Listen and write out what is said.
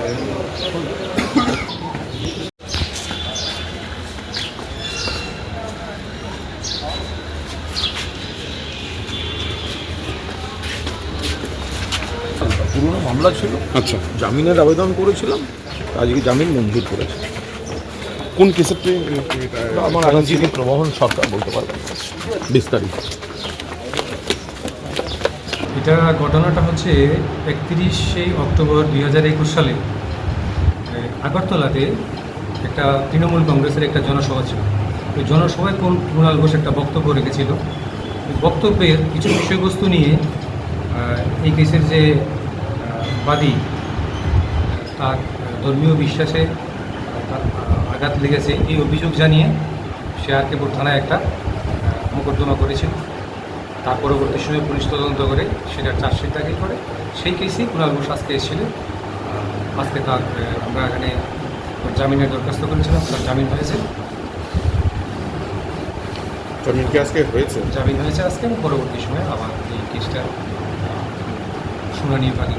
পুরনো মামলা ছিল। আচ্ছা, জামিনের আবেদন করেছিলাম, আজকে জামিন মঞ্জুর করেছে। কোন কেসের আমার আইনজীবী প্রবহন সরকার বলতে পারবেন বিস্তারিত। এটা ঘটনাটা হচ্ছে 31শে অক্টোবর 2021 সালে আগরতলাতে একটা তৃণমূল কংগ্রেসের একটা জনসভা ছিল। ওই জনসভায় কুণাল ঘোষ একটা বক্তব্য রেখেছিল। বক্তব্যের কিছু বিষয়বস্তু নিয়ে এই কেসের যে বাদী তার ধর্মীয় বিশ্বাসে তার আঘাত লেগেছে এই অভিযোগ জানিয়ে সে আর কেবল থানায় একটা মোকদ্দমা করেছিল। তার পরবর্তী সময়ে পুলিশ তদন্ত করে সেটার চার্জশিট দাখিল করে সেই কেসেই কুণাল ঘোষ আজকে এসেছিলেন। আজকে তার আমরা এখানে জামিনের দরখাস্ত করেছিলাম, তার জামিন হয়েছে। জামিন কি আজকে হয়েছে? জামিন হয়েছে আজকে এবং পরবর্তী সময়ে আবার এই কেসটা শুনানির বাকি